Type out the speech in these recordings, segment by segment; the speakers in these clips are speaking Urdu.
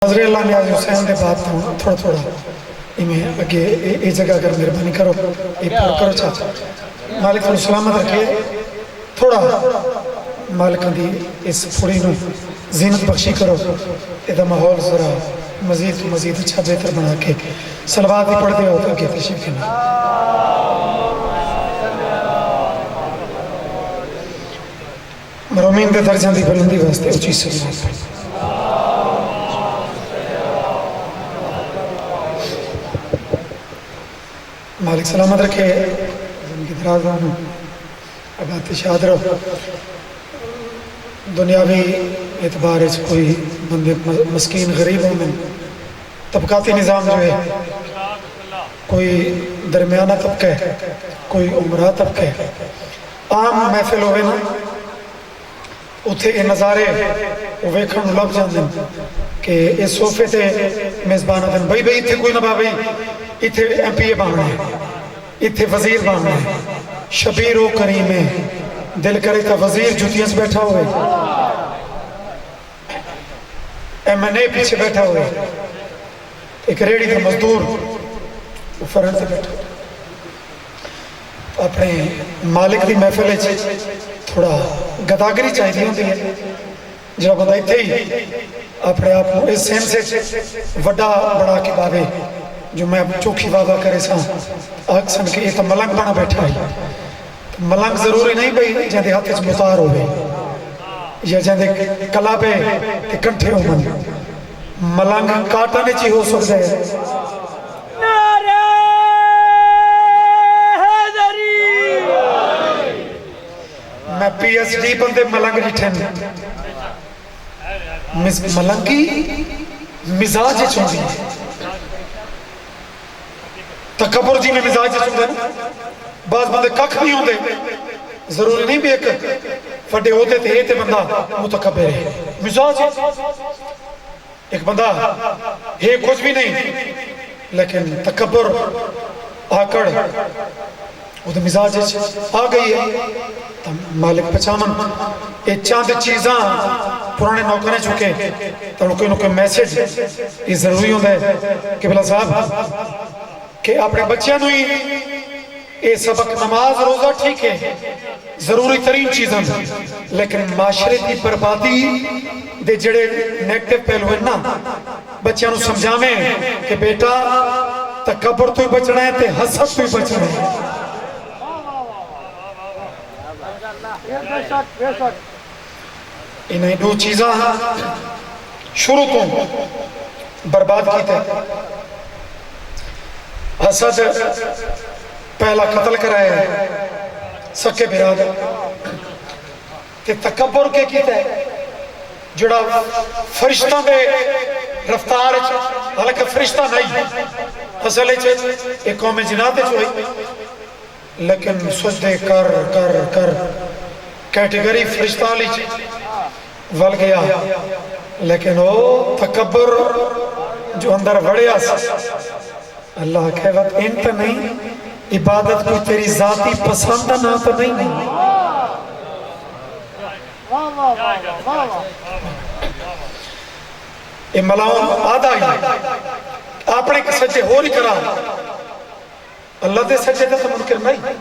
حضرت اللہ نے حسین دے بات تھوڑا تھوڑا میں اگے یہ جگہ اگر مہربانی کرو یہ پڑھ کرو چاچا مالک کو سلامت رکھے تھوڑا مالکہ دی اس پھوڑی نو زینت بخشی کرو یہ ماحول ذرا مزید اچھا بہتر بنا کے صلوات ہی پڑھ دے ہوتا کہ تشریف کے نام مرومین دے درجان دی بلندی واسطے اچھی صلوات پڑھ مالک سلامت رکھے زندگی دراز رہنو عبادت شاد رہو دنیاوی اعتبار اس کوئی بندے مسکین غریب ہوں میں طبقاتی نظام جو ہے کوئی درمیانہ طبقہ ہے کوئی عمرہ طبقہ ہے عام محفل ہوئے نا اتھے یہ نظارے ویکھن لگ جاندن کہ اس صوفے تے میزبانہ دن بھائی اتھے کوئی نہ بھائی اتھے ایم پی اے باننا ہے اتھے وزیر باننا ہے شبیر و کریم ہے دل کرے تا وزیر جوتیاں سے بیٹھا ہوئے ایم این اے پیچھے بیٹھا ہوئے ایک ریڑی تھا مزدور وہ فرن سے بیٹھا اپنے مالک دی محفل ہے تھوڑا گداگری چاہی دی ہوندی ہے جب بندہ اتھے ہی اپنے آپ کو اس سین سے وڈا بڑا کے باوے جو میں چوکھی بابا کرے ساں آکسن کہ یہ تو ملنگ بنا بیٹھا ہے ملنگ ضروری نہیں بھئی جہاں ہاتھ اچھ مطار ہوئے یا جہاں کلا پہ کنٹھے ہو من ملنگ کاٹا نے چی ہو سکتے ہیں نعرہ حیدری میں پی ایس ڈی بندے ملنگ ریٹھن ملنگ کی مزاج چوندی ہے تکبر جی میں مزاج چوندے بعض بندے ککھ نہیں ہوندے ضروری نہیں بھی ایک فڑے ہوتے تھے یہ تے بندہ متکبر ہے مزاج ایک بندہ ہے کچھ بھی نہیں لیکن تکبر آکڑ وہ تو مزاج آ گئی ہے مالک پچامن یہ چاند چیزاں پرانے نوکریں چکے تو کوئی میسیج یہ ضروری ہوتا ہے کہ بلا صاحب کہ اپنے بچیاں نوئی اے سبق نماز روزہ ٹھیک ہے ضروری ترین چیزاں لیکن معاشرے کی بربادی دے جڑے نیگٹیو پہلو ہیں نا بچیاں نو سمجھامیں کہ بیٹا تکبر تو ہی بچنا ہے تے حسد تو ہی بچنا ہے انہیں دو چیزاں شروع تو برباد کی تھے حسد پہلا قتل کرائے سکے برادر کہ تکبر کے کیتا ہے جڑا فرشتہ دے رفتار حالانکہ فرشتہ نہیں اصل ایک قوم جناتے جو ہے لیکن سجدے کر کیٹیگری فرشتہ لی ول گیا لیکن وہ تکبر جو اندر وڑیا اللہ کہوت انت نہیں عبادت کوئی تیری ذاتی پسند نہ تو نہیں یہ ملاؤں آدھا ہی اپنے سجدے ہو نہیں کرا اللہ دے سجدے تو منکر نہیں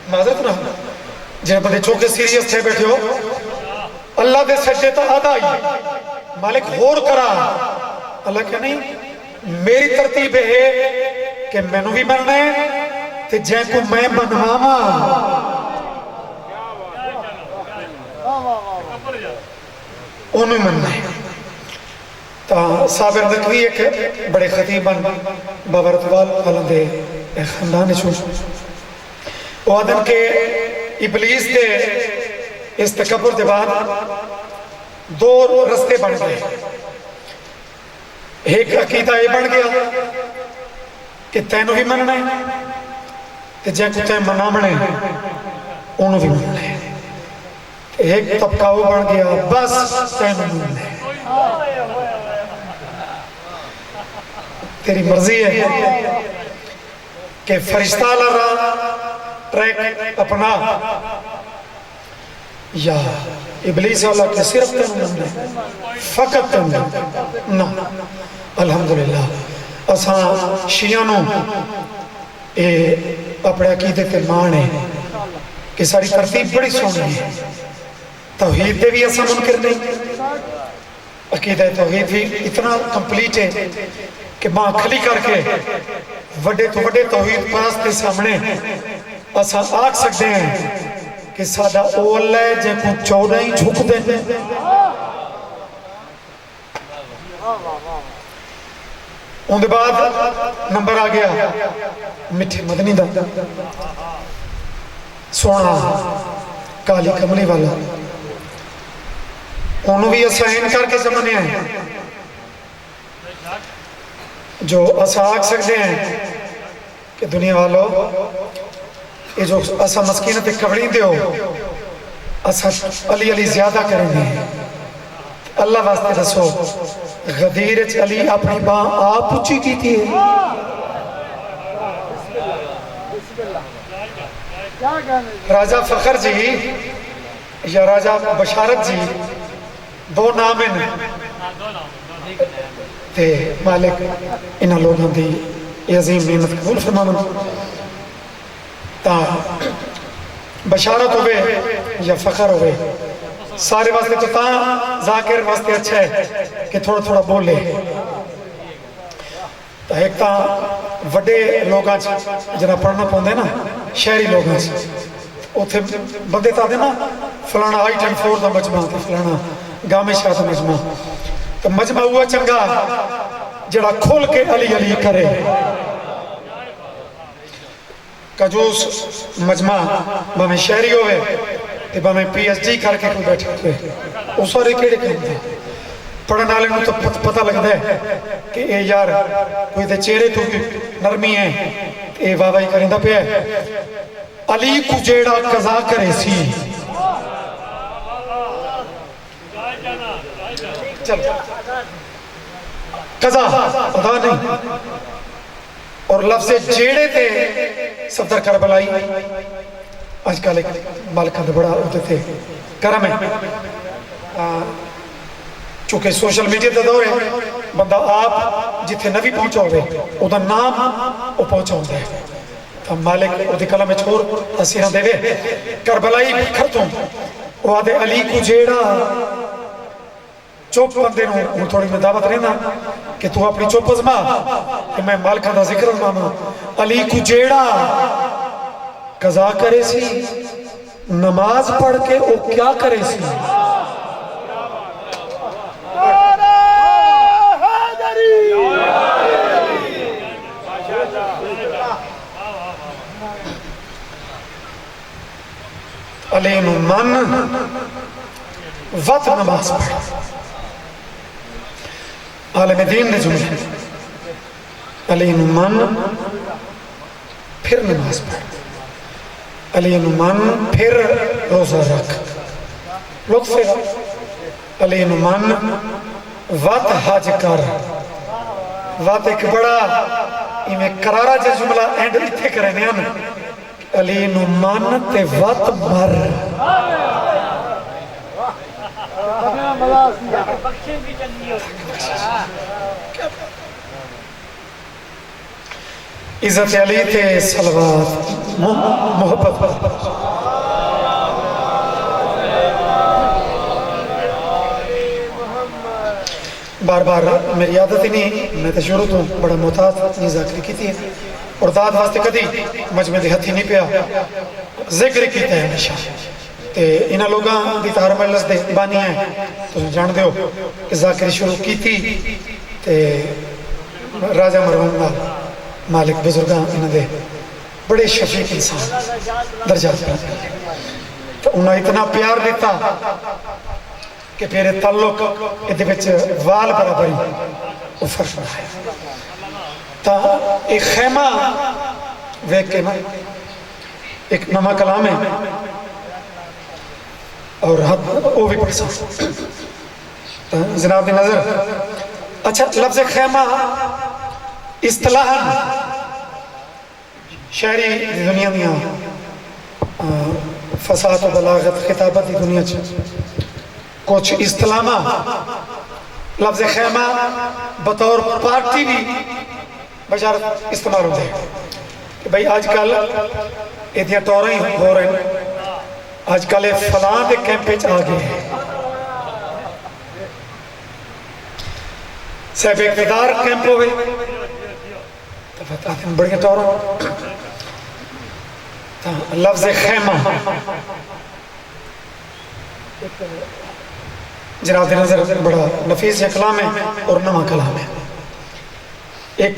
معذرت نہ ہو جنہیں بندے چوکے سیریس تھے بیٹھے ہو اللہ دے سجدے تو آدھا ہی مالک ہور کرا اللہ کہ نہیں میری ترتیب ہے کہ میں نو بھی مننا ہے تے جائے کو میں منواما انہوں مننا ہے تا صابر نقوی ایک بڑے خطیبان بابا رتوال خالندے خاندان چھو وہ آدم کے ابلیس دے اس تکبر دے بعد دو رستے بن گئے ایک عقیدہ یہ بن گیا کہ تینو بھی مننا ہے کہ جائے کو تین منامنے انہوں بھی مننا ہے ایک طبقہ وہ بن گیا بس تینو مننا ہے تیری مرضی ہے کہ فرشتہ لڑا ٹریک اپنا یا ابلیس والا کہ صرف تین مننے فقط تین نا الحمدللہ اساں شیعانوں اے اپنے عقیدے تے مانے کہ ساری ترتیب بڑی سونی ہے توحید دے بھی اساں منکر نہیں عقیدہ توحید بھی اتنا کمپلیٹ ہے کہ ماں کھلی کر کے وڈے تو وڈے توحید پرست کے سامنے اساں آگ سکتے ہیں کہ سادہ اول ہے جے کو 14 ہی جھک دیں ان دے بعد نمبر آ گیا مٹھے مدنی دا سونا کالی کملی والا انہوں بھی اسائن کر کے زمانے ہیں جو اسا آگ سکتے ہیں کہ دنیا والوں یہ جو اسا مسکینت کبڑی دے ہو اسا علی علی زیادہ کریں گے اللہ واسطے دسو غدیرچ علی اپنی باں آپ پوچھی کی تھی راجہ فخر جی یا راجہ بشارت جی دو نام ہیں تے مالک انہا لوگوں دی یہ عظیم نعمت قبول فرمانا تا بشارت ہوئے یا فخر ہوئے سارے واسطے تو تاں ذاکر واسطے اچھا ہے کہ تھوڑا تھوڑا بولے تا ایک تاں وڈے لوگاں جنہا پڑھنا پوندے نا شہری لوگاں اوتھے بندے تا دے نا فلانا آئیٹن 4 دا مجمع تا فلانا گامے شاہ دا مجمع تو مجمع ہوا چنگا جڑا کھول کے علی علی کرے کجوس مجمع بہمیں شہری ہوئے تے بہمیں پی ایس ڈی کر کے کوئی بیٹھے ہوئے اس سارے کیڑے کہیں دے پڑھن آلے نو تو پتہ لگ دے کہ اے یار کوئی دے چہرے تو نرمی ہے اے واہی کریں دا پہ ہے علی کو جیڑا قضا کرے سی چل قضا ادا نہیں اور لفظ جیڑے تے صدر کربلائی آج کل ایک مالکہ دے بڑا ہوتے تھے کرم ہے چونکہ سوشل میڈیا دے دور ہے بندہ آپ جتھے نبی پہنچا ہوئے او دا نام او پہنچا ہوندے تو مالک او دی کلمہ چھوڑ اسیران دے وے کربلائی کھرتوں وہ آدھے علی کو جیڑا چوپ بندے نو تھوڑی میں دعوت رہنا کہ تو اپنی چوپ ازما کہ میں مالکہ دا ذکر ازمانا علی کو جیڑا قضا کرے سی نماز پڑھ کے او کیا کرے سی علی نو من وقت نماز پڑھ عالم دین نے جملے علی نو من پھر نماز پڑھ علی نو من پھر روزہ رکھ لطف علی نو من وقت حج کر وقت ایک بڑا میں قرارہ جا جملہ اینڈ اتھے کرنے ہیں علی نو من تے وقت مر عزت علی تے صلوات محبت بار بار میری عادت ہی نہیں میں تو شروع تو بڑا محتاط نہیں ذاکری کی تھی اور داد واسطے کدی مجمع دے ہتھی نہیں پیا ذکر کیتا ہے ہمیشہ تے انہا لوگاں دی تہار مجلس دے بانی ہیں تو جان دے ہو کہ ذاکری شروع کی تھی تے راجہ مرحوم مالک بزرگاں انہا دے بڑے شفیق انسان درجات پر تو انہا اتنا پیار دیتا کہ پھر تعلق ادھے بچ وال برابری وہ فرق ہے تا ایک خیمہ ویک کے نا ایک نما کلام ہے اور وہ بھی پڑھسا جناب دی نظر اچھا لفظ خیمہ اصطلاح شہری دنیا دیا فساد و بلاغت خطابت کی دنیا کچھ اصطلاحاں لفظ خیمہ بطور پارٹی بھی بشارت استعمال ہوتے ہیں کہ بھئی آج کل اتنی ٹوریں ہو رہے ہیں، آج کل فلاں دے کیمپیچ آگے ہیں، صاحب اقتدار کیمپ ہوئے تو فتاتے ہیں بڑی ٹوروں لفظ خیمہ جناب نظر بڑا نفیس یہ کلام ہے اور نواں کلام ہے، ایک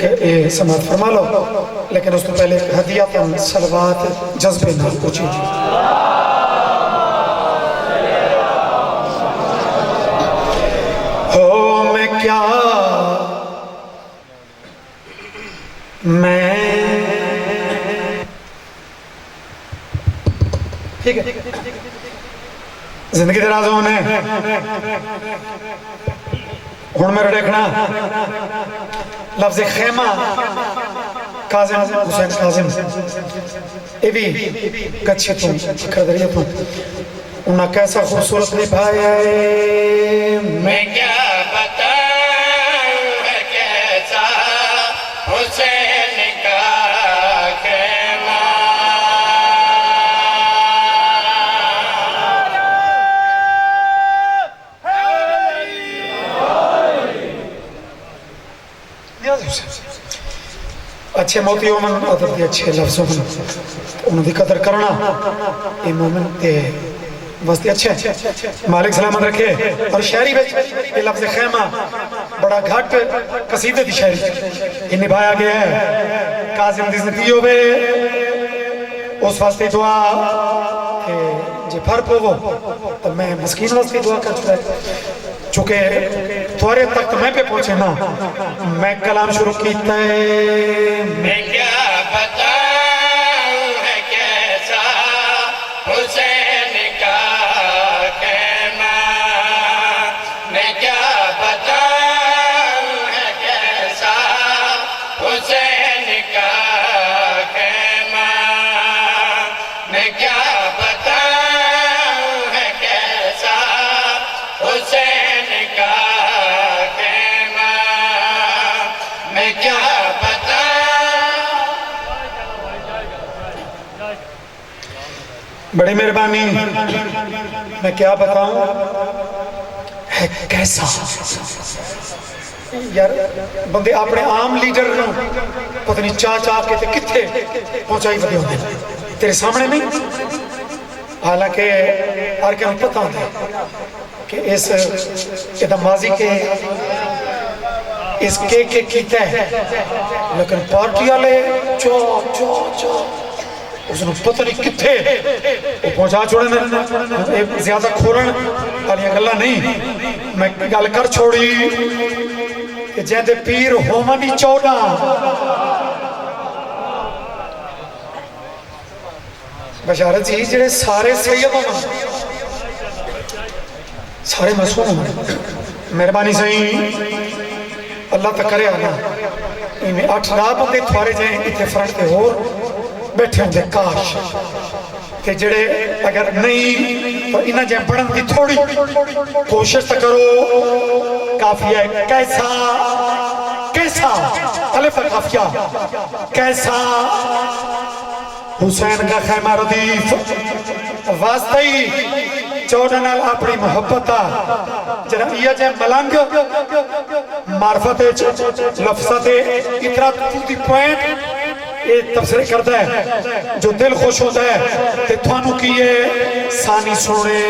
سماعت فرما لو، لیکن اس تو پہلے ہدیات صلوات جذبے نہ پوچھیں جی ہو میں کیا میں ٹھیک ہے زندگی دراز ہونے ہون میرے دیکھنا لفظ خیمہ کاظم حسین کاظم اے بھی کچھ تم کردریت ہوں انہاں کیسا خوبصورت نبھایا ہے میں کیا بتاؤں ہے کیسا حسین کا خیمہ اچھے موتی مومن عدد دی اچھے لفظوں میں انہوں دی قدر کرنا یہ مومن تے واسطے اچھے مالک سلامت رکھے اور شہری بچ یہ لفظ خیمہ بڑا گھٹ قصیدے دی شہری یہ نبھایا گیا ہے کاظم دی زندگی ہوئے اس واسطے دعا کہ جے پھر پوو تو میں مسکین واسطے دعا کر چکا ہے چونکہ تھوڑے تک میں پہ پہنچے نا میں کلام شروع کیتا ہے میں کیا بتاؤں ہے کیسا حسین کا خیمہ میں کیا بتاؤں ہے کیسا حسین کا خیمہ میں کیا بتاؤں ہے کیسا حسین کا خیمہ میں کیا بڑی مہربانی میں کیا بتاؤں ہے کیسا یار بندے اپنے عام لیڈر نو پتہ نہیں چاہ کے تے کتھے پہنچائی ودے ہوندے تیرے سامنے نہیں حالانکہ ہر کیا پتہ ہوتا ہے کہ اس ماضی کے اس کے کیتا ہے لیکن پارٹی والے چو اس نے پتہ نہیں کتھے وہ پہنچا چھوڑے میں زیادہ کھولن والی گلا نہیں میں گل کر چھوڑی کہ جیندے پیر ہومنی 14 بشارت جی جڑے سارے سید ہومن سارے مسئول ہومن مہربانی صحیح اللہ تک کرے آنا انہیں 8 بندے تھوارے جائیں اتنے فرنٹ دے ہور بیٹھے ہوں دے کاش کہ جڑے اگر نہیں تو انہاں جائیں بڑھن کی تھوڑی کوشش تا کرو کافی ہے کیسا الف کافیہ کیسا حسین کا خیمہ ردیف واسطی 14 نال اپنی محبت جناب یہ جائے ملنگ معرفت لفظت اتنا تو دی پوائنٹ یہ تفسیر کرتا ہے جو دل خوش ہوتا ہے کہ تھانو کیے ثانی سنے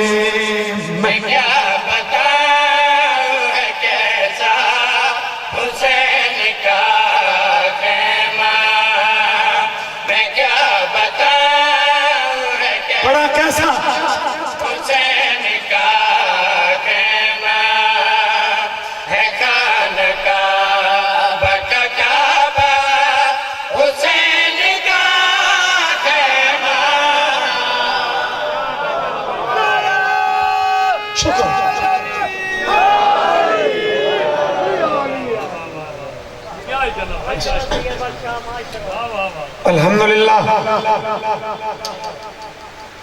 میں کیا بتاؤں ہے کیسا حسین کا خیمہ میں کیا بتاؤں ہے کیسا بڑا کیسا حسین کا خیمہ ہے خان کا بکا کعبہ حسین کا خیمہ شکر الحمدللہ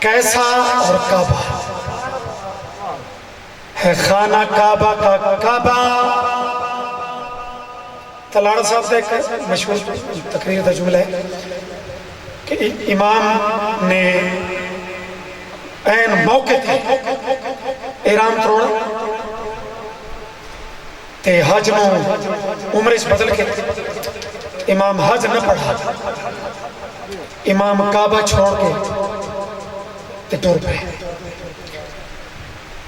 کیسا اور کعبہ ہے خانہ کعبہ کا کعبہ. تلاڑا صاحب کا ایک مشہور تقریر کا جملہ ہے کہ امام نے این موقع تے احرام تروڑا تے حج نو عمرے سے بدل کے امام حج نہ پڑھا, امام کعبہ چھوڑ کے تے ٹور پہ.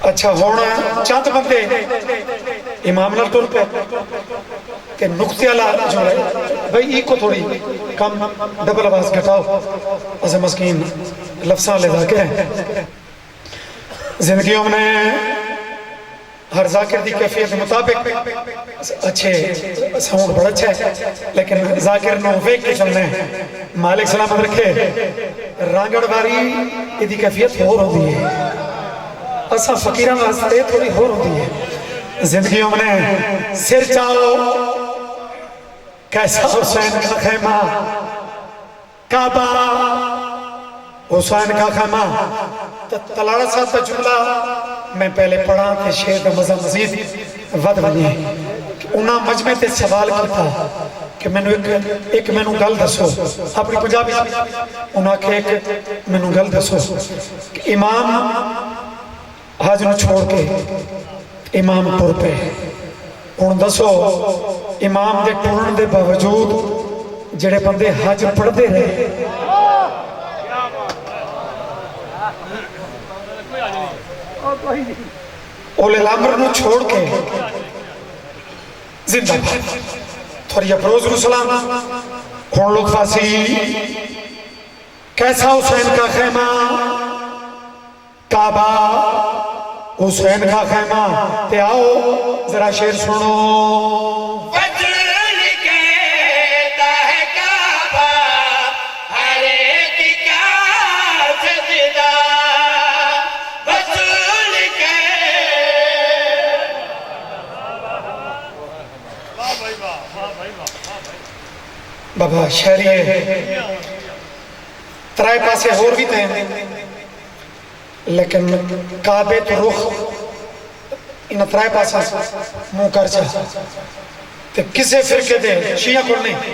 اچھا ہونا چند بندے امام نال ٹور پہ کہ نقطے والا جو ہے بھئی ای کو تھوڑی کم ڈبل آواز گھٹاؤ اسے مسکین لفظاں لے ذاکر ہیں. زندگیوں میں ہر ذاکر دی کیفیت مطابق اچھے ساؤنڈ بڑا اچھا ہے لیکن ذاکر نو ویک کے چلنے ہیں. مالک سلامت رکھے رانگڑ باری یہ دی کیفیت ہور ہوتی ہے, اسا فقیران واسطے تھوڑی ہور ہوتی ہے. زندگیوں میں سر چاہو کیسا حسین کا خیمہ کعبہ, حسین کا خیمہ. تلاڑا صاحب کا جملہ میں پہلے پڑھا کہ شیر دا مزہ مزید ود بنی ہے. انہاں مجمع تے سوال کیتا کہ میں ایک میں نو گل دسو اپنی پنجابی انہاں کہ ایک میں نو گل دسو کہ امام حج نو چھوڑ کے امام ٹور پہ ان دسو امام دے ٹورن دے باوجود جڑے بندے حج پڑھ دے رہے اولے الامر نو چھوڑ کے زندہ بھائی تھوڑی افروز نو سلام کھون لوگ فاسی کیسا حسین کا خیمہ کعبہ حسین کا خیمہ. تے آؤ ذرا شیر سنو. بدل کہتا ہے کعبہ ہر ایک کا سجدہ, بدل بابا شہری ہے ترائے پاسے ہور بھی تے لیکن کعبے تو رخ انہاں ترائے پاسا منہ کر چاہ تے کسے فرقے دے شیعہ کو نہیں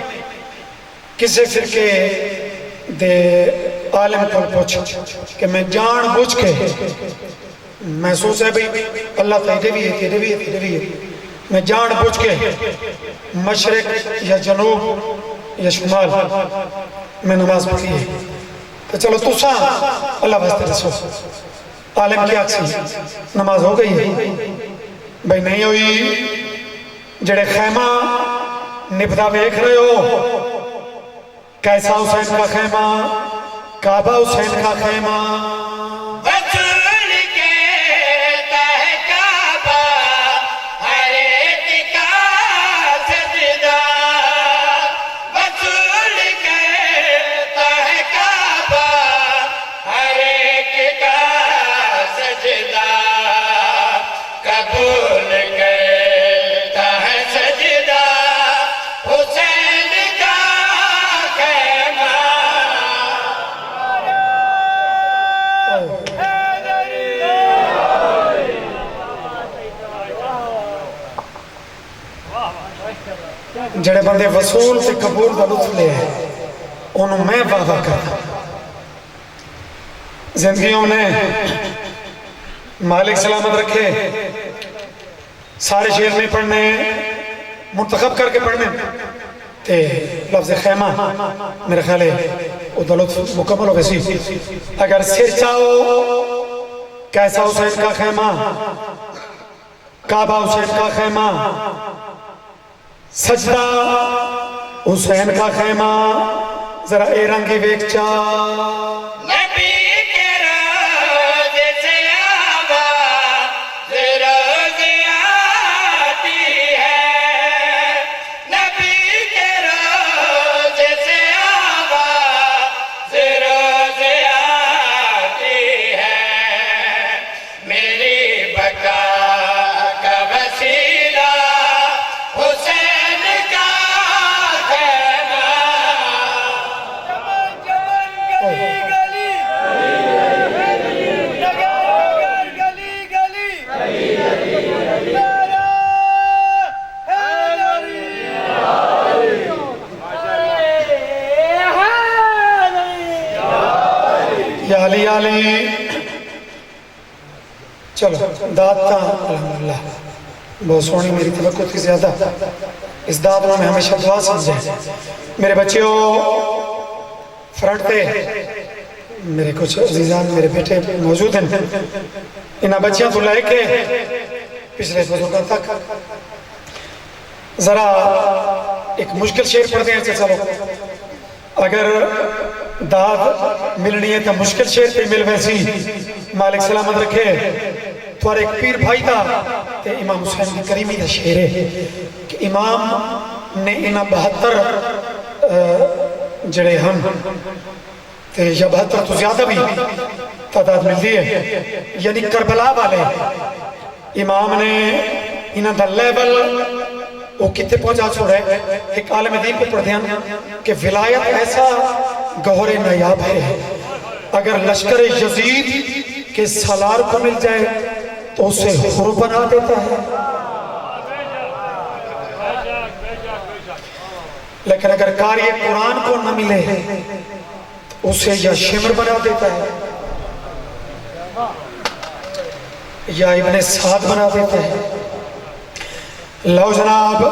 کسے فرقے دے عالم کو پوچھ کہ میں جان بوجھ کے محسوس ہے بھئی اللہ تیرے بھی ہے تیرے بھی ہے تیرے بھی ہے, میں جان بوجھ کے مشرق یا جنوب یا شمال میں نماز پڑھی ہے. تو چلو تو سا اللہ واسطے رسو عالم کی آکسی نماز ہو گئی ہے بھئی نہیں ہوئی. جڑے خیمہ نبدہ ویکھ رہے ہو کیسا حسین کا خیمہ کعبہ حسین کا خیمہ. بدل کہتا ہے کعبہ ہر ایک کا سجدہ, بدل کہتا ہے کعبہ ہر ایک کا سجدہ, قبول کہتا ہے سجدہ حسین کا خیمہ. جڑے بندے وصول سے قبول کا لطف لے ہیں انہوں میں وعدہ کرتا. زندگیوں نے مالک سلامت رکھے سارے شیر نہیں پڑھنے منتخب کر کے پڑھنے تے لفظ خیمہ میرے خیال ہے وہ لطف مکمل ہو گئی. اگر سر چاہو کیسا حسین کا خیمہ کعبہ حسین کا خیمہ, سجدہ حسین کا خیمہ, ذرا اے رنگی ویک چاہ. نبی کے روز سے آواز روز آتی ہے, نبی کے روز سے آواز روز آتی ہے, میری بقا کا وسیلہ حسین کا خیمہ. علی علی چلو داد تا الحمدللہ بہت سونی میری توقع تھی زیادہ اس داد میں ہمیشہ دعا سمجھے میرے بچیوں فرنٹ پہ میرے کچھ عزیزان میرے بیٹے موجود ہیں انہاں بچیاں تو لے کے پچھلے بزرگوں تک ذرا ایک مشکل شعر پڑھ دیں چلو اگر داد ملنی ہے تو مشکل شعر پہ مل ویسی مالک سلامت رکھے تو ایک پیر بھائی تھا تے امام حسین کی کریمی دا شعر ہے کہ امام نے انہاں 72 جڑے ہم تے یا 72 تو زیادہ بھی تعداد ملتی ہے یعنی کربلا والے امام نے انہاں دا لیول وہ کتے پہنچا چھوڑے ایک عالم دین کو پڑھ دیا کہ ولایت ایسا گوہر نایاب ہے اگر لشکر یزید کے سالار کو مل جائے تو اسے حر بنا دیتا ہے لیکن اگر قاری قرآن کو نہ ملے اسے یا شمر بنا دیتا ہے یا ابن سعد بنا دیتا ہے لو جناب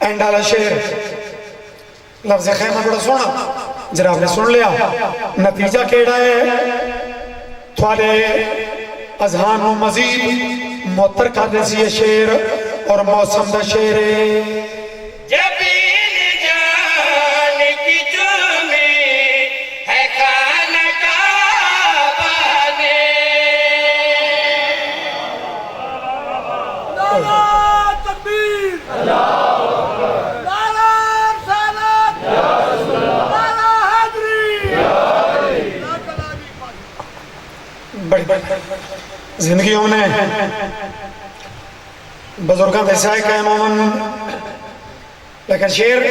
اینڈالا شعر لفظ خیمہ بڑا سونا جناب نے سن لیا نتیجہ کیڑا ہے تھوڑے اذہان و مزید معطر کر دیسی یہ شعر اور موسم دا شعر جبین جان کی چومی ہے خانہ کعبہ نے نعرہ تکبیر نعرہ رسالت نعرہ حیدری بڑی زندگیوں نے بزرگاں دے سائے قائم آمن لیکن شیر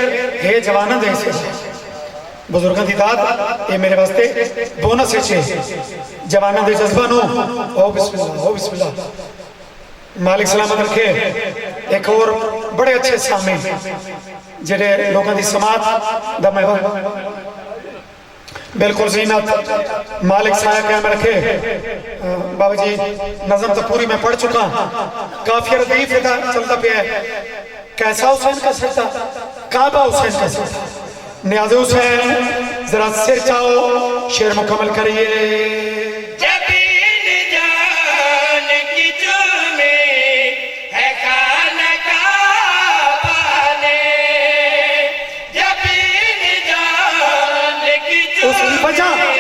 ہے جوانہ دے سے بزرگاں دی داد یہ میرے واسطے بونس سے چھے جوانہ دے جذبہ نو او بسم اللہ او بسم اللہ مالک سلامت رکھے ایک اور بڑے اچھے سامنے جڑے لوگاں دی سماعت دا محور بالکل زینت مالک سایہ قیام رکھے بابا جی نظم تو پوری میں پڑھ چکا کافی ردیف چلتا پہ ہے کیسا حسین کا سر تھا کعبہ حسین کا سر تھا نیاز حسین ذرا سر چاہو شعر مکمل کریے جبین جان کی چومی ہے خانہ کعبہ نے جبین جان کی چومی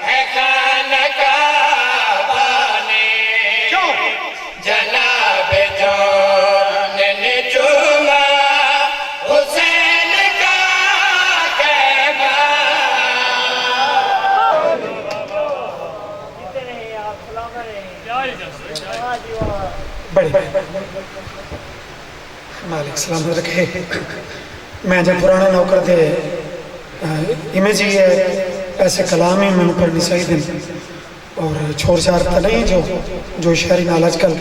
ہے خانہ کعبہ نے کیوں جناب جان نے چوما حسین کا خیمہ بڑی مالک سلامت رکھے میں جب پرانے نوکر دے امیج ہی ہے ایسے کلام ہی میں پڑھنی صحیح دن اور چھوڑ چھار تا نہیں جو شہری نال آج کل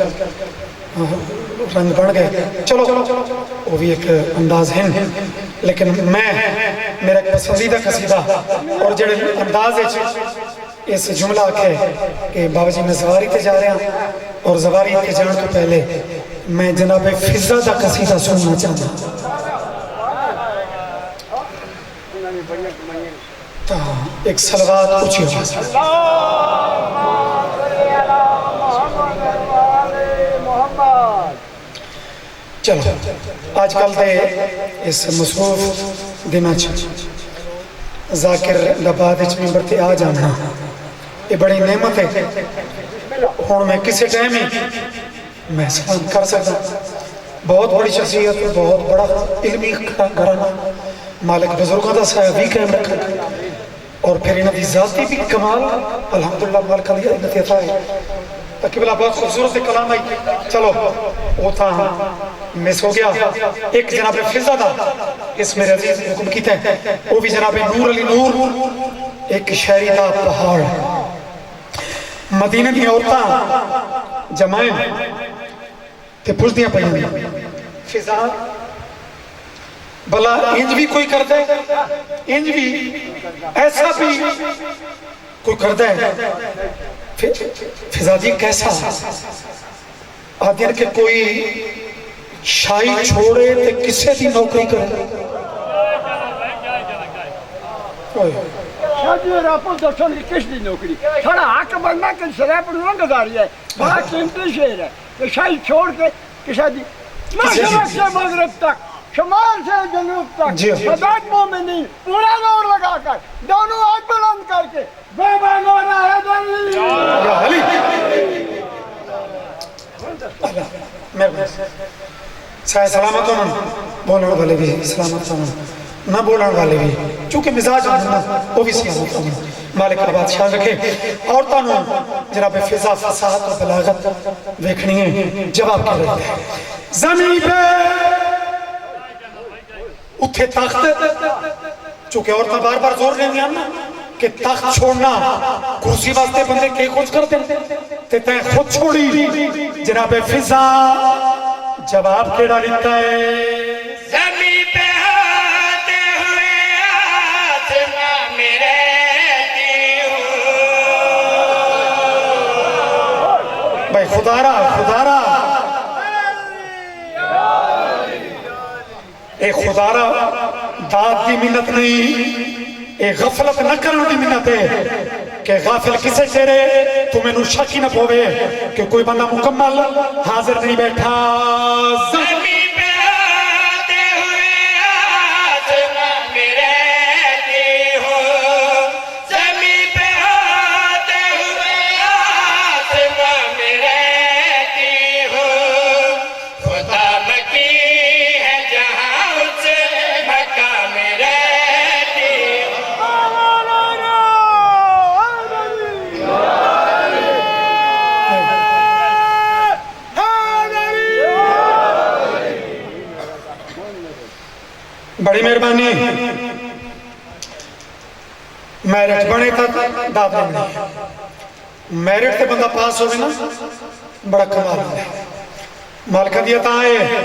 رنگ بڑھ گئے چلو وہ بھی ایک انداز ہیں لیکن میں میرا ایک پسندیدہ قصیدہ اور جڑے انداز اس جملہ آکھے کہ بابا جی میں زواری تے جا رہے ہیں اور زواری تے جان کو پہلے میں جناب فضہ دا قصیدہ سننا چاہتا ایک صلوات اچھی ہو چلو آج کل دے اس مصروف دنہ ذاکر لباد اچھ ممبر تے آ جانا یہ بڑی نعمت ہے ہون میں کسی ٹائم ہی میں سلام کر سکتا بہت بڑی شخصیت بہت بڑا علمی گھرانا مالک بزرگوں دا سایہ بھی قائم رکھا اور پھر انہوں دی ذاتی بھی کمال الحمدللہ مالک علیہ انتی عطا ہے تقیبلہ بہت خوبصورت کلام آئی چلو وہ تھا مس ہو گیا ایک جناب فضہ دا اس میرے عزیز حکم کیتا ہے وہ بھی جناب نور علی نور ایک شہری دا پہاڑ مدینہ دی عورتاں جمائیں تے پوچھ دیا پہنے فضہ بلا انج بھی کوئی کر دے انج بھی ایسا بھی کوئی کردا ہے فضا جی کیسا آدھین کہ کوئی شاہی چھوڑے تے کسے دی نوکری کرے شادی اور آپ دسن کی کس دی نوکری سارا حق بننا کہ سرے پر نہ گزاری ہے بڑا قیمتی شعر ہے کہ شاہی چھوڑ کے کسے دی مشرق سے مغرب تک شمال سے جنوب تک سداد مومنین پورا نور لگا کر دونوں ہاتھ بلند کر کے بے بانونا ہے دلی یا علی مہربانی سائے سلامت ہونا بولنے والے بھی سلامت ہونا نہ بولنے والے بھی چونکہ مزاج ہونا وہ بھی سلامت ہونا مالک کا بادشاہ رکھے عورتوں جناب فضا فصاحت و بلاغت دیکھنی ہے جواب کیا رہتا ہے زمین پہ اتھے تخت چونکہ عورتیں بار بار زور لیں گے نا کہ تخت چھوڑنا کرسی واسطے بندے کے کچھ کرتے تے تے خود چھوڑی جناب فضا جواب کیڑا لیتا ہے زمین پہ ہوتے ہوئے آسمان میں رہتی ہوں بھائی خدارا اے خدارا داد دی منت نہیں اے غفلت نہ کرنے دی منت ہے کہ غافل کسے چہرے تو میں نو شک ہی نہ پوے کہ کوئی بندہ مکمل حاضر نہیں بیٹھا زمین پہ ہوتے ہوئے آسمان میں رہتی ہوں زمین پہ ہوتے ہوئے آسمان میں رہتی ہوں خدا مکی ہے جہاں اس مکہ میں رہتی ہوں بڑی مہربانی میرٹ بنے تک داد نہیں میرٹ تے بندہ پاس ہوئے نا بڑا کمال ہے مالکہ دیتا ہے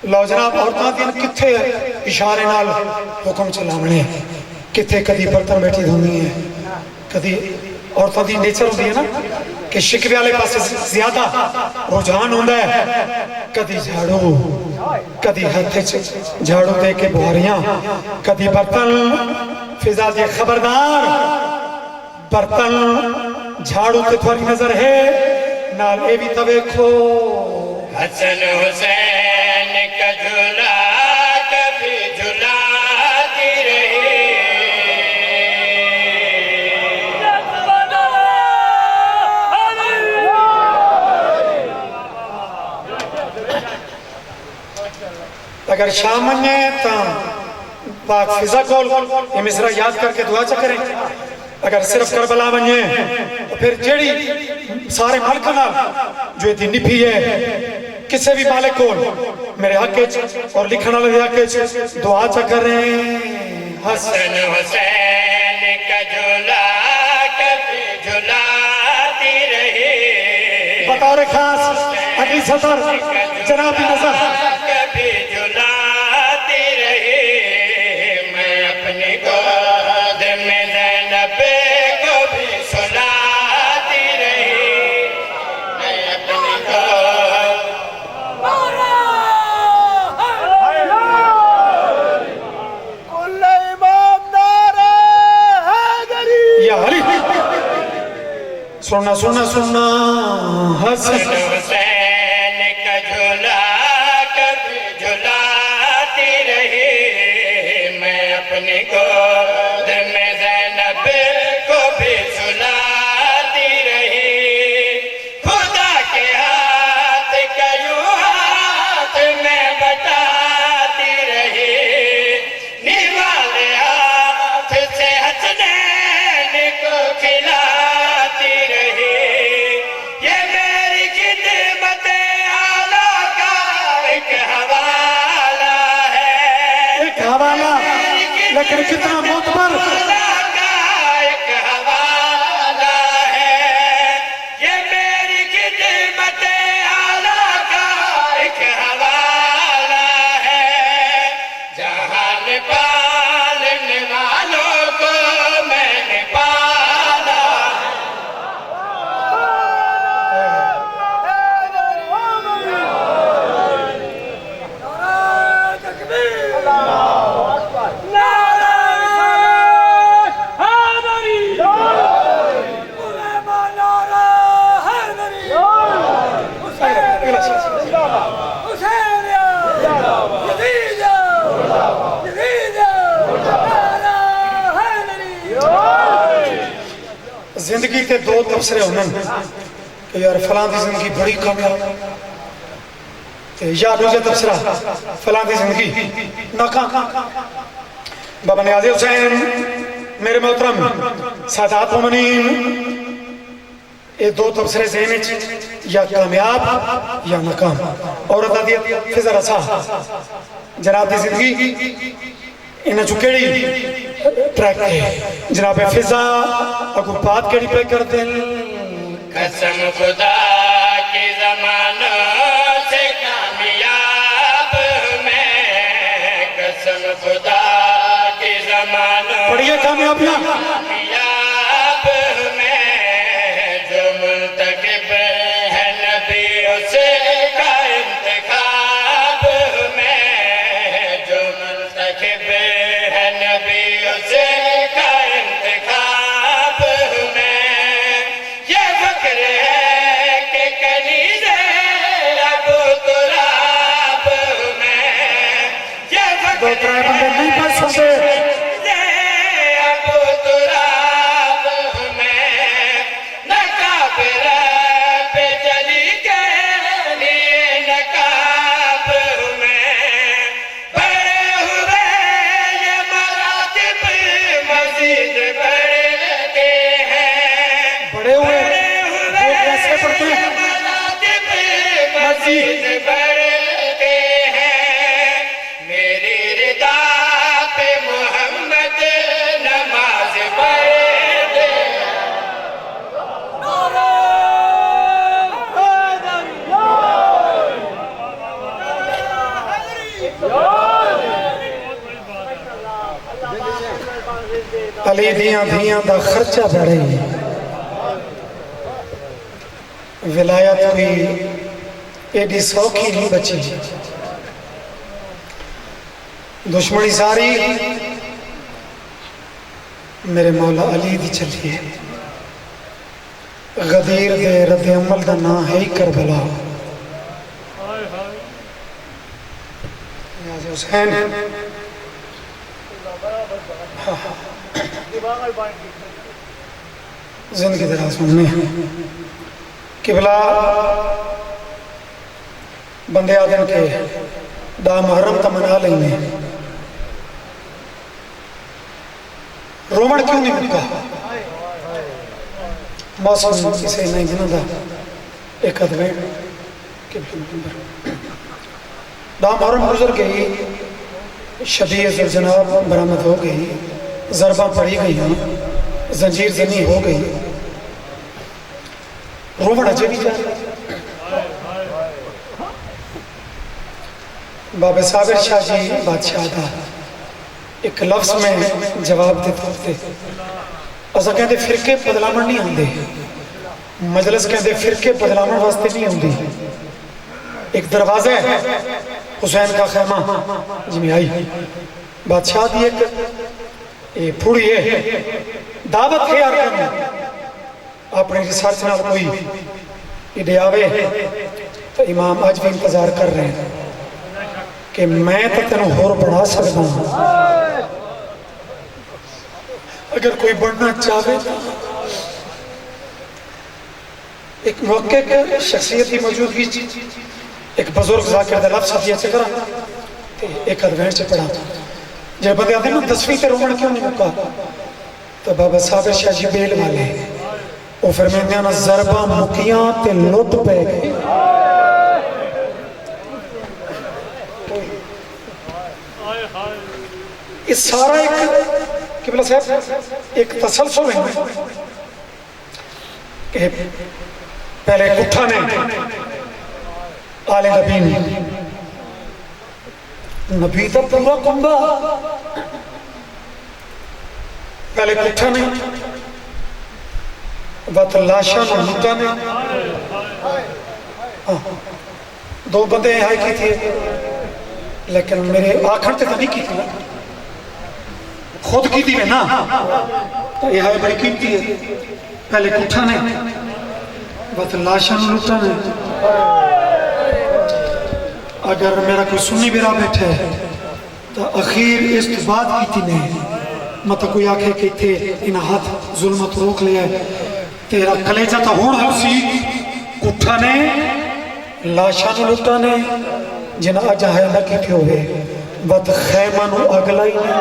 لو جناب عورتاں دین کتھے اشارے نال حکم چلاونے کتھے کدی برتن بیٹھی دھونی ہے کدی عورتاں دی نیچر ہوتی ہے نا کہ شکوے والے پاس زیادہ رجحان ہوتا ہے کدی جھاڑو کدی ہاتھ جھاڑو دے کے بہاریاں کدی برتن فضا دی خبردار برتن جھاڑو تے تھوڑی نظر ہے نال اے بھی تویکھو حسن حسین کا جھولا کبھی جھولاتی رہی اگر شام منجے تا پاک فضا کول یہ مصرہ یاد کر کے دعا چکریں اگر صرف کربلا منجے تو پھر جیڑی سارے ملکنا جو یہ دن بھی ہے کسے بھی مالک کول میرے حق اور لکھنا لگے حق دعا چکریں حسن حسین کا جھولا کبھی جھولاتی رہی بطور خاص اگلی سطر جناب کی نظر کبھی جھولاتی رہی میں اپنی گود میں زینب کو بھی سلاتی رہی میں اپنی گود کل امام نعرہ حیدری یا علی سننا سننا سننا حسن حسین کا جھولا کبھی جھولاتی رہی میں اپنی گود میں زینب کو بھی سلاتی رہی خدا کے ہاتھ کا یوں ہاتھ میں بٹاتی رہی نیوالے ہاتھ سے حسنین کو کھلاتی رہی یہ میری خدمت اعلیٰ کا ایک حوالہ ہے ایک حوالہ لیکن کتنا معتبر اعلیٰ کا ایک حوالہ ہے یہ میری خدمت اعلیٰ کا ایک حوالہ ہے جہان پالنے والوں کو میں نے زندگی تے دو تبصرے ہونے کہ یار فلاں دی زندگی بڑی کامیاب یا دوسرا تبصرہ فلاں دی زندگی ناکام. بابا نیازی حسین میرے محترم سادات مومنین یہ دو تبصرے ذہن یا کامیاب یا ناکام. عورت آدھی فضا رسا جناب دی زندگی انہیں چکیڑی ٹریک ہے جناب فضا اگو بات کیڑی پہ کر دیں. قسم خدا کے زمانوں سے کامیاب میں قسم خدا کے زمانوں پڑھیے کامیابیاں کامیاب میں جو منتخب ہے نبیوں سے کا انتخاب میں جو منتخب ہے نبیوں سے کا انتخاب میں یہ فکر ہے کہ کنیز ابو تراب میں یہ دو فکر ترائے بندے نہیں پڑھ سکتے ابو تراب میں نقاب پہ چلی کے لیے نقاب میں بڑے ہوئے یہ مراتب مزید بڑھتے ہیں بڑے ہوئے وہ کیسے پڑھتے ہیں مراتب مزید بڑھتے ہیں میری رضا پہ محمد نماز پڑھتے ہیں علی دیاں دھیاں دا خرچہ بڑھے ولایت بھی ایڈی سوکھی نہیں بچی دشمنی ساری میرے مولا علی دی چلیے غدیر دے رد عمل دا نا ہے ہی کربلا نیازی حسین زندگی دراز میں قبلہ بندے آدم کے دا محرم تمنا لینے رومن کیوں نہیں مکا موسم اسے نہیں بنا دا ایک ادوین دا محرم گزر گئی شدید جناب برآمد ہو گئی ضربہ پڑی گئی زنجیر زنی ہو گئی رومن اچھے بھی جائے بابا صابر شاہ جی بادشاہ دا ایک لفظ میں جواب دیتے ہوتے اسا کہتے فرقے بدلامن نہیں آندے مجلس کہتے فرقے بدلامن واسطے نہیں آندی ایک دروازہ ہے حسین کا خیمہ جی آئی بادشاہ دی ایک پھوڑی ہے دعوت ہے یار کرنا اپنے ریسارچ نال کوئی ایڈے آوے تو امام آج بھی انتظار کر رہے ہیں کہ میں تو تینوں ہور بڑھا سکتا ہوں اگر کوئی بڑھنا چاہے ایک موقع کے شخصیتی موجودگی ایک بزرگ ذاکر دا لفظ حدیعہ سے کرا ایک ادوین سے پڑھا جب بندے آدھے نا 10ویں تے رومن کیوں نہیں مکا تو بابا صابر شاہ جی بیل والے وہ فرمیندے نا ضربہ مکیاں تے لوٹ پہ گئے اس سارا ایک قبلہ صاحب ایک تسلسل ہے کہ پہلے کٹھا نے آل نبی نے نبی تو پورا کنبا پہلے کٹھا نے بات لاشا نمتا نے دو بندے یہاں کی تھی لیکن میرے آکھن تے تو نہیں کی تھی خود کی تھی نا تو یہ ہے بڑی قیمتی ہے پہلے کٹھا نے بات لاشا نمتا نے اگر میرا کوئی سنی بیرا بیٹھے تو اخیر اس بات کی تھی نہیں مطلب کوئی آکھے کہ تھے ان ہاتھ ظلمت روک لیا ہے تیرا کلیجہ تا ہوڑ ہو سی کٹھا نے لاشا نو لٹا نے جنہ اجا ہے نہ کی کیوں ہے بد خیمہ نو اگلا ہی نے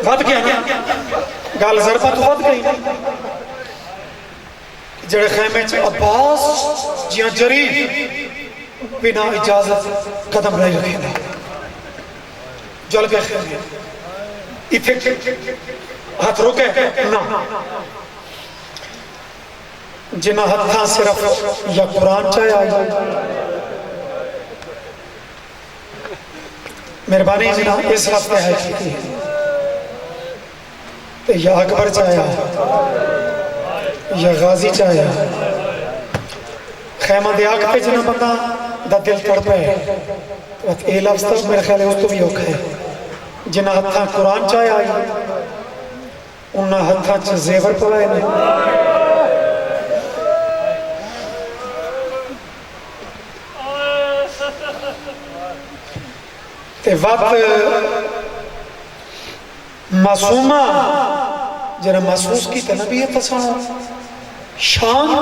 ود گیا نا گال ضربہ تو ود گئی جڑے خیمے چ عباس جیاں جری بنا اجازت قدم نہیں رکھیں گے جل گئے خیمے اتھے ہاتھ روکے نا جنہ ہتھاں صرف یا قرآن چاہے آئی مہربانی جنہ اس ہفتے ہے کی یا اکبر چاہیا یا غازی چاہیا خیمہ دے آگ پہ جنہ بندہ دا دل تڑ پہ اے لفظ تک میرے خیال ہے اس تو بھی اوکھ ہے جنہ ہتھاں قرآن چاہیا آئی انہا ہتھاں چھ زیور پڑھائے نہیں تے وقت معصومہ جنہ محسوس کی تنبیت تسانو شان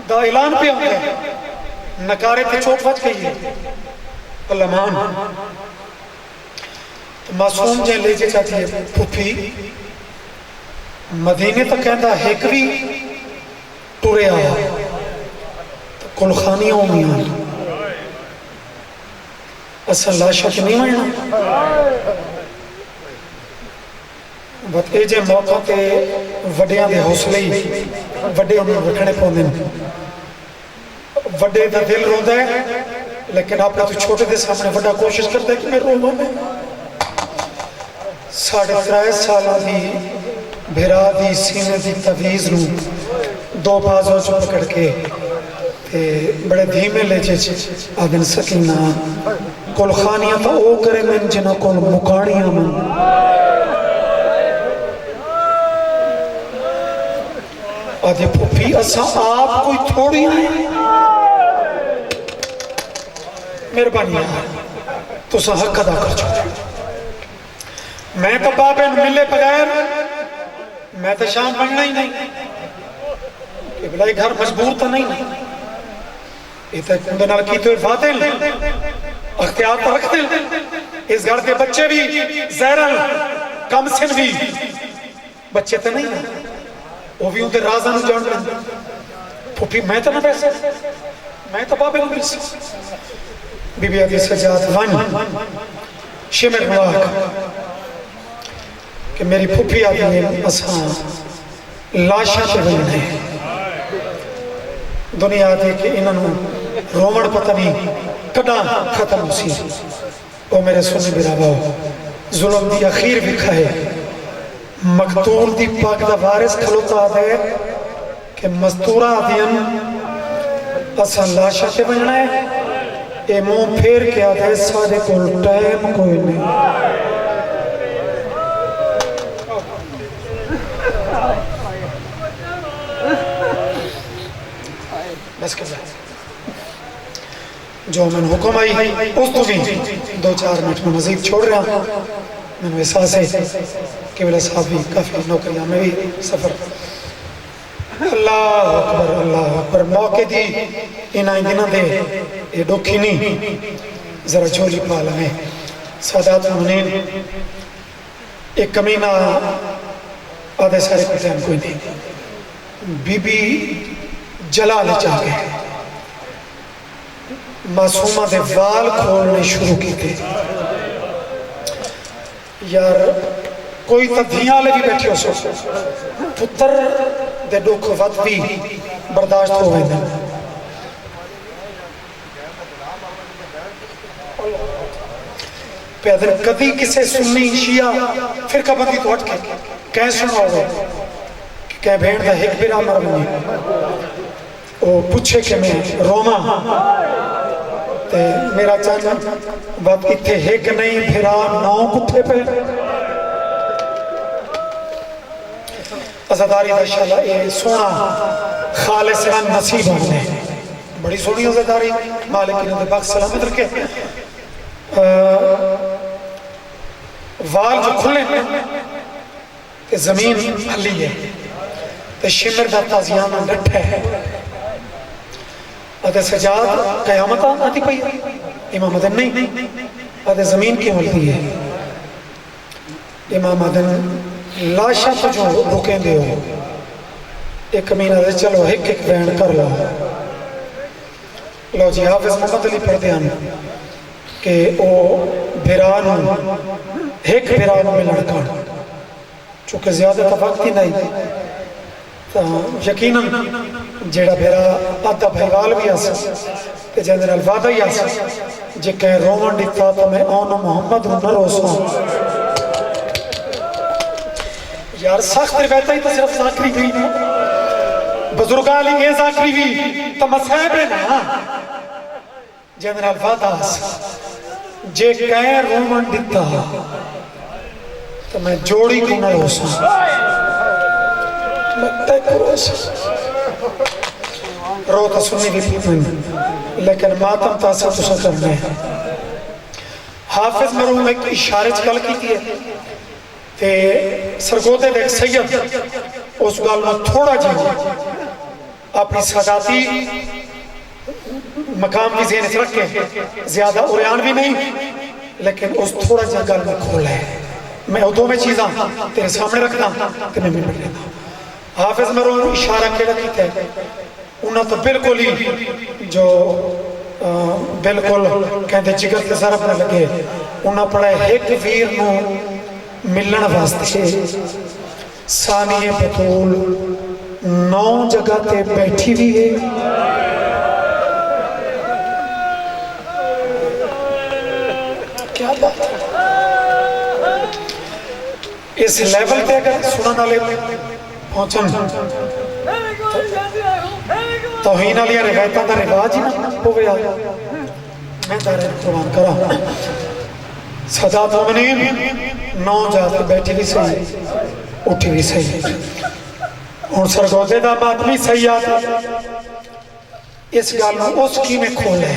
دا اعلان پہ ہوں گے نکارے تے چوٹ وچ گئی ہے علمان معصوم جن لے جے چاہتی ہے پھوپھی مدینے تک کہندہ ہیکوی ٹورے آیا کل خانیوں میں آیا اصلا لاشا کی نہیں مائنا بات اے جے موقع تے وڈیاں دے حوصلے ہی وڈے انہیں رکھنے پوندے وڈے دا دل روندہ ہے لیکن آپ نے تو چھوٹے دے سامنے وڈا کوشش کرتا ہے کہ میں روما میں 3.5 سالہ دی بھیرا دی سینے دی تویز نو 2 بازوں چو پکڑ کے بڑے دھیمے لے جے آدن سکینہ کل خانیاں تا او کرے من جنہ کل مکاڑیاں من آدھے پھوپھی اسا آپ کوئی تھوڑی نہیں مہربانی ہے تو سا حق ادا کر چھوڑے میں تو بابن ملے بغیر میں تو شام بننا ہی نہیں کہ بلائی گھر مجبور تو نہیں یہ تو اندنال کی تو فاتل اختیار تو رکھ دل اس گھر کے بچے بھی زہرن کم سن بھی بچے تو نہیں ہیں وہ بھی اندر رازہ نو جان لیں پھوپھی میں تو نہ بیسے میں تو بابے نو بیسے بی بی عدی سجاد ون شمر مواق کہ میری پھوپھی آدھی ہے اساں لاشا تے بننے دنیا آدھی کہ انہوں رومن پتہ نہیں کڑا ختم ہو سی او میرے سننے براوا ہو ظلم دی اخیر بھی کھائے مقتول دی پاک دا وارث کھلوتا دے کہ مزدورہ دین اساں لاشا تے بننا ہے اے منہ پھیر کے آدھے سارے کول ٹائم کوئی نہیں بس کر جائے جو میں حکم آئی اس تو بھی 2-4 منٹ میں مزید چھوڑ رہا میں نے احساس ہے کہ بلا صاحب بھی کافی نوکریاں میں بھی سفر اللہ اکبر موقع دی ان آئیں دنہ دے یہ ڈوکھی نہیں ذرا جھولی پالا میں سادات منین ایک کمینہ آدھے سارے کو ٹائم کوئی نہیں بی بی جلال چاہ گئے معصومہ دے وال کھولنے شروع کی تھے یار کوئی تا دھیاں لے بھی بیٹھی ہو سو پتر دے ڈوکھ وقت بھی برداشت ہو گئے دیں پیدر کدی کسے سننی شیعہ فرقہ بندی تو ہٹ کے کہیں سنا ہوئے کہ بھیڑ دا ہک بھی رامر بنی وہ پوچھے کہ میں روما تے میرا چاچا بات اتھے ہک نہیں پھرا 9 کتھے پہ عزداری داشاللہ یہ سونا خالصان نصیب ہونے بڑی سونی عزداری مالک انہوں نے باق سلامت رکھے وال جو کھلے ہیں تے زمین ہلی ہے تے شمر دا تازیانہ ڈٹھا ہے ادھے سجاد قیامت آتی پئی امام مدن نہیں ادھے زمین کی ملتی ہے امام مدن لاشا تو جو رکیں دے ہو ایک امینہ دے چلو ایک ایک بین کر لو لو جی حافظ محمد علی پڑھ دے آنے کہ او بھیرانو ایک بھیرانو میں لڑکا چونکہ زیادہ وقت ہی نہیں یقیناً جیڑا بھیرا آدھا بھیوال بھی آسا تے جنرل وعدہ ہی آسا جے کہیں رومن ڈکتا تو میں آنو محمد ہوں نہ روسوں یار سخت روایتہ ہی تو صرف ذاکری گئی نا بزرگاں لی یہ ذاکری بھی تو مسائب ہے نا جنرل وعدہ آسا جے کہیں رومن ڈکتا تو میں جوڑی کو نہ روسوں رو تو سنی بھی پیتن لیکن ماتم تاثر تو سا کرنا ہے حافظ مرحوم ایک اشارے چکل کی تھی تے سرگودے دیکھ سید اس گال میں تھوڑا جی اپنی ساداتی مقام کی ذہن سے رکھے زیادہ اوریان بھی نہیں لیکن اس تھوڑا جی گال میں کھولا ہے میں دو میں چیزاں تیرے سامنے رکھنا تے میں مل لیتا حافظ مرحوم اشارہ کے رکھتے ہیں انہاں تو بالکل ہی جو بالکل کہتے جگر کے ضرب نہ لگے انہاں پڑھا ہے ایک ویر نو ملن واسطے ثانی بطول 9 جگہ تے بیٹھی بھی ہے کیا بات ہے اس لیول تے اگر سنن والے پہنچن توہین علیہ روایتاں دا رواج ہی نہ ہویا میں دارے قرآن کرا سادات مومنین 9 جاتے بیٹھی بھی صحیح اٹھی بھی صحیح اور سرگوزے دا بات بھی صحیح آتا اس گال میں اس کی میں کھولے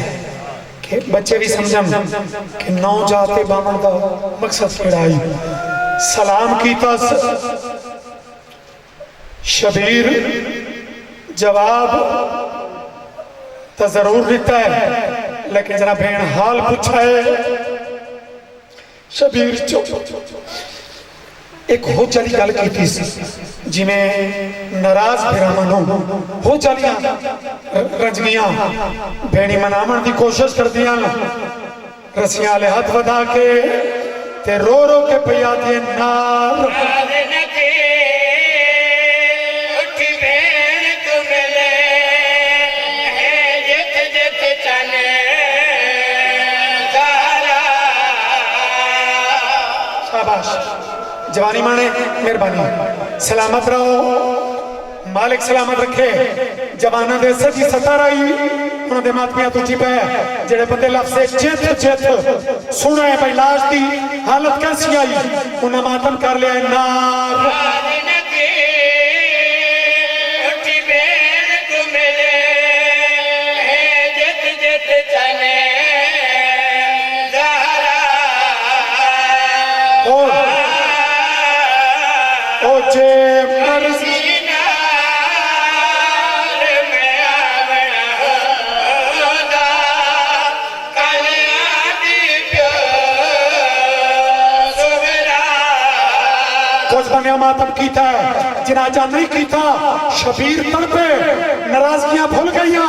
کہ بچے بھی سمجھم کہ 9 جاتے بامن دا مقصد کھڑائی سلام کیتا شبیر جواب تو ضرور دیتا ہے لیکن جناب بہن حال پوچھا ہے شبیر چو ایک ہو چلی گل کی تھی جی میں ناراض بھیرامن ہوں ہو چلیاں رجگیاں بہنی منامن دی کوشش کر دیا رسیاں لے ہاتھ ودا کے تے رو رو کے پیا دے نار جوانی مانے مہربانی سلامت رہو مالک سلامت رکھے جوانہ دے سجی ستار آئی انہوں دے ماتمیاں تو چیپ ہے جڑے بندے لفظ جیت سنو ہے بھائی لاش دی حالت کیسی آئی انہوں ماتم کر لیا ہے نار ماتم کیتا ہے جناجہ نہیں کیتا شبیر تڑپے ناراضگیاں بھول گئیاں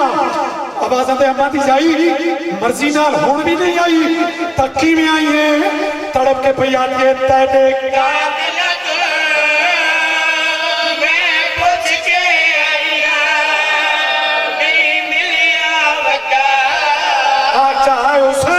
آوازاں دے ہماں دی جائی مرضی نال ہون بھی نہیں آئی تکی میں آئی ہیں تڑپ کے پہ آتی ہے تیٹے میں پوچھ کے آئی نہیں ملیا وقت آج چاہے اسے